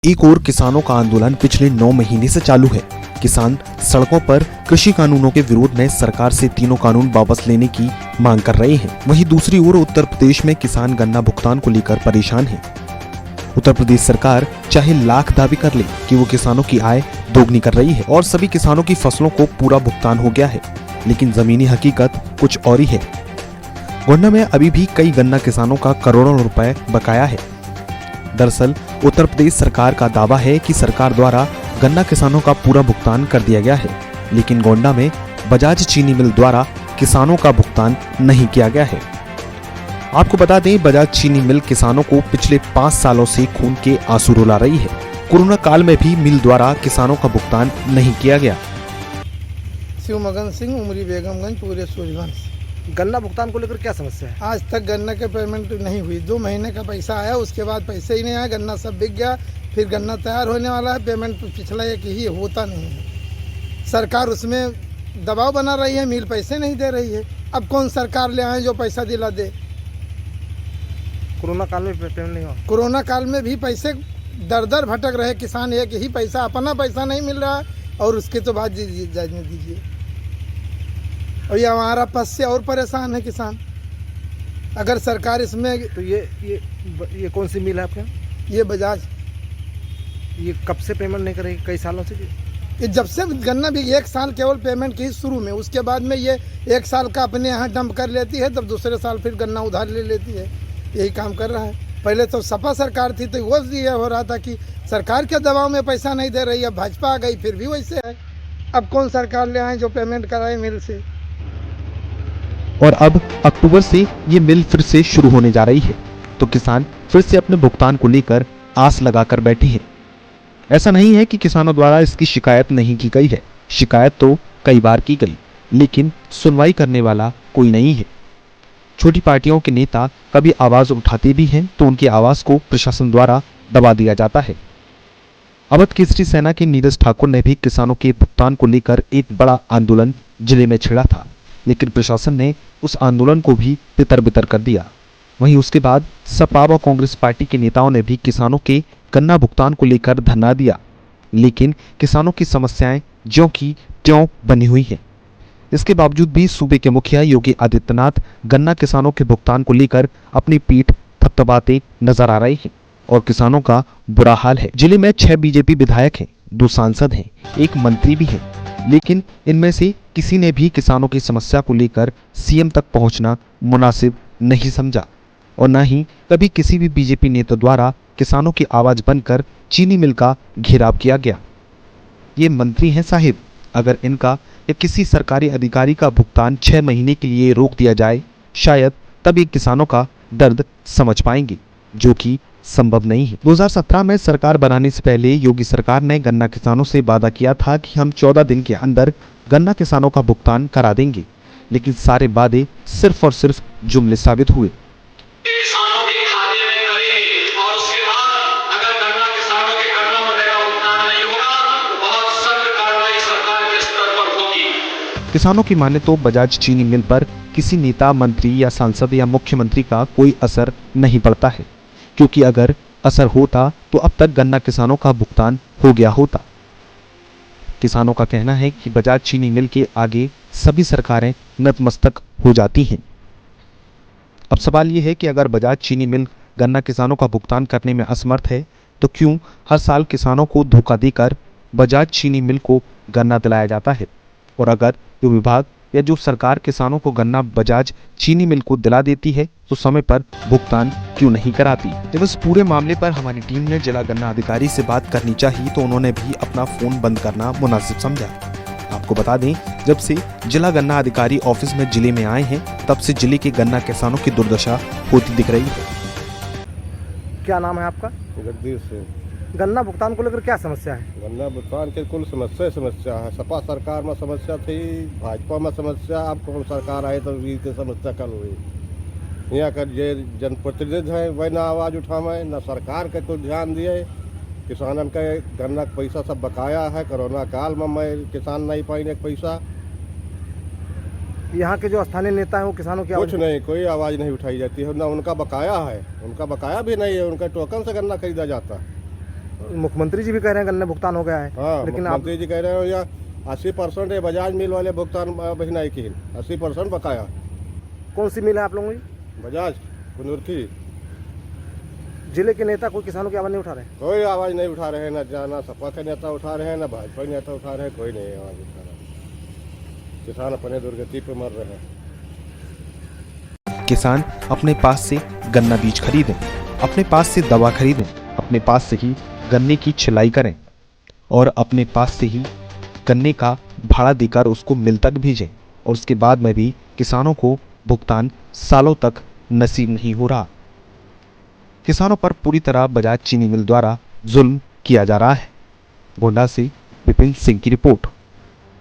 एक और किसानों का आंदोलन पिछले 9 महीने से चालू है। किसान सड़कों पर कृषि कानूनों के विरोध में सरकार से तीनों कानून वापस लेने की मांग कर रहे हैं। वहीं दूसरी ओर उत्तर प्रदेश में किसान गन्ना भुगतान को लेकर परेशान हैं। उत्तर प्रदेश सरकार चाहे लाख दावे कर ले कि वो किसानों की आय दोगुनी कर रही है और सभी किसानों की फसलों को पूरा भुगतान हो गया है, लेकिन जमीनी हकीकत कुछ और ही है। गोंडा में अभी भी कई गन्ना किसानों का करोड़ों रुपए बकाया है। दरअसल उत्तर प्रदेश सरकार का दावा है कि सरकार द्वारा गन्ना किसानों का पूरा भुगतान कर दिया गया है, लेकिन गोंडा में बजाज चीनी मिल द्वारा किसानों का भुगतान नहीं किया गया है। आपको बता दें, बजाज चीनी मिल किसानों को पिछले 5 सालों से खून के आंसू रुला रही है। कोरोना काल में भी मिल द्वारा किसानों का भुगतान नहीं किया गया। शिवमगन सिंह, उमरी बेगमगंज, पूरे सूर्यवंश। गन्ना भुगतान को लेकर क्या समस्या है? आज तक गन्ना के पेमेंट नहीं हुई। 2 महीने का पैसा आया, उसके बाद पैसे ही नहीं आया। गन्ना सब बिक गया। फिर गन्ना तैयार होने वाला है, पेमेंट पिछला एक ही होता नहीं है। सरकार उसमें दबाव बना रही है, मिल पैसे नहीं दे रही है। अब कौन सरकार ले आए जो पैसा दिला दे? कोरोना काल में पेमेंट नहीं हुआ। कोरोना काल में भी पैसे दर दर भटक रहे किसान। एक ही पैसा, अपना पैसा नहीं मिल रहा है और उसके तो बाद जाने दीजिए। और ये हमारा पस से और परेशान है किसान। अगर सरकार इसमें तो ये कौन सी मिल है आपके? ये बजाज, ये कब से पेमेंट नहीं करेगी? कई सालों से? ये जब से गन्ना भी 1 साल केवल पेमेंट की शुरू में, उसके बाद में ये 1 साल का अपने यहाँ डंप कर लेती है, तब दूसरे साल फिर गन्ना उधार ले लेती है। यही काम कर रहा है। पहले तो सपा सरकार थी तो वो ये हो रहा था कि सरकार के दबाव में पैसा नहीं दे रही है। भाजपा आ गई, फिर भी वैसे है। अब कौन सरकार ले आए जो पेमेंट कराए मिल से? और अब अक्टूबर से ये मिल फिर से शुरू होने जा रही है, तो किसान फिर से अपने भुगतान को लेकर आस लगाकर बैठे हैं। ऐसा नहीं है कि किसानों द्वारा इसकी शिकायत नहीं की गई है। शिकायत तो कई बार की गई, लेकिन सुनवाई करने वाला कोई नहीं है। छोटी पार्टियों के नेता कभी आवाज उठाते भी हैं तो उनकी आवाज को प्रशासन द्वारा दबा दिया जाता है। अवध केसरी सेना के नीरज ठाकुर ने भी किसानों के भुगतान को लेकर एक बड़ा आंदोलन जिले में छेड़ा था, लेकिन प्रशासन ने उस आंदोलन को भी तितर-बितर कर दिया। वहीं उसके बाद सपा व कांग्रेस पार्टी के नेताओं ने भी किसानों के गन्ना भुगतान को लेकर धरना दिया, लेकिन किसानों की समस्याएं ज्यों की त्यों बनी हुई है। इसके बावजूद भी सूबे के मुखिया योगी आदित्यनाथ गन्ना किसानों के भुगतान को लेकर अपनी पीठ थपथपाते नजर आ रहे हैं और किसानों का बुरा हाल है। जिले में 6 बीजेपी विधायक हैं, 2 सांसद हैं, 1 मंत्री भी हैं, लेकिन इनमें से किसी ने भी किसानों की समस्या को लेकर सीएम तक पहुंचना मुनासिब नहीं समझा और न ही कभी किसी भी बीजेपी नेता द्वारा किसानों की आवाज बनकर चीनी मिल का घेराव किया गया। ये मंत्री हैं साहिब, अगर इनका या किसी सरकारी अधिकारी का भुगतान 6 महीने के लिए रोक दिया जाए, शायद तभी किसानों का दर्द समझ पाएंगे, जो कि संभव नहीं है। 2017 में सरकार बनाने से पहले योगी सरकार ने गन्ना किसानों से वादा किया था कि हम 14 दिन के अंदर गन्ना किसानों का भुगतान करा देंगे, लेकिन सारे वादे सिर्फ और सिर्फ जुमले साबित हुए। किसानों के खाते में करेंगे और उसके बाद अगर गन्ना किसानों के कर्जों में का भुगतान नहीं होगा तो बहुत सख्त कार्रवाई सरकार के स्तर पर होगी। किसानों की माने तो बजाज चीनी मिल पर किसी नेता, मंत्री या सांसद या मुख्यमंत्री का कोई असर नहीं पड़ता है, क्योंकि अगर असर होता तो अब तक गन्ना किसानों का भुगतान हो गया होता। किसानों का कहना है कि बजाज चीनी मिल के आगे सभी सरकारें नतमस्तक हो जाती हैं। अब सवाल ये है कि अगर बजाज चीनी मिल गन्ना किसानों का भुगतान करने में असमर्थ है, तो क्यों हर साल किसानों को धोखा देकर बजाज चीनी मिल को गन्ना दिलाया जाता है? और अगर जो विभाग या जो सरकार किसानों को गन्ना बजाज चीनी मिल को दिला देती है, तो समय पर भुगतान क्यों नहीं कराती? जब इस पूरे मामले पर हमारी टीम ने जिला गन्ना अधिकारी से बात करनी चाहिए तो उन्होंने भी अपना फोन बंद करना मुनासिब समझा। आपको बता दें, जब से जिला गन्ना अधिकारी ऑफिस में जिले में आए हैं, तब से जिले के गन्ना किसानों की दुर्दशा होती दिख रही है। क्या नाम है आपका? जगदीश सिंह। गन्ना भुगतान को लेकर क्या समस्या है? गन्ना भुगतान के कुल समस्या है। सपा सरकार में समस्या थी, भाजपा में समस्या, अब कौन सरकार आए तो ये समस्या कल हुई। यहाँ का जो जनप्रतिनिधि हैं वह ना आवाज़ उठावे, ना सरकार के कुछ ध्यान दिए। किसानन का गन्ना का पैसा सब बकाया है। कोरोना काल में मैं किसान नहीं पाई पैसा। यहाँ के जो स्थानीय नेता हैं वो किसानों की कुछ नहीं, कोई आवाज़ नहीं उठाई जाती है। ना उनका बकाया है, उनका बकाया भी नहीं है। उनका टोकन से गन्ना खरीदा जाता है। मुख्यमंत्री जी भी कह रहे हैं गन्ना भुगतान हो गया है, हाँ लेकिन आप मुख्यमंत्री जी कह रहे हो या 80% है बजाज मिल वाले भुगतान बही नहीं की 80% बकाया कौन सी मिल है आप लोगों की? बजाज कुनुर्थी जिले के नेता कोई किसानों की आवाज़ नहीं उठा रहे? कोई आवाज़ नहीं उठा रहे हैं, ना सपा के नेता उठा रहे हैं, ना भाजपा के नेता उठा रहे हैं, कोई नहीं आवाज़ उठा रहा। किसान अपने दुर्गति पे मर रहे हैं। किसान अपने पास से गन्ना बीज खरीदें, अपने पास से दवा खरीदें, अपने पास से ही गन्ने की छिलाई करें और अपने पास से ही गन्ने का भाड़ा देकर उसको मिल तक भेजें, और उसके बाद में भी किसानों को भुगतान सालों तक नसीब नहीं हो रहा। किसानों पर पूरी तरह बजाज चीनी मिल द्वारा जुल्म किया जा रहा है। गोंडा से विपिन सिंह की रिपोर्ट।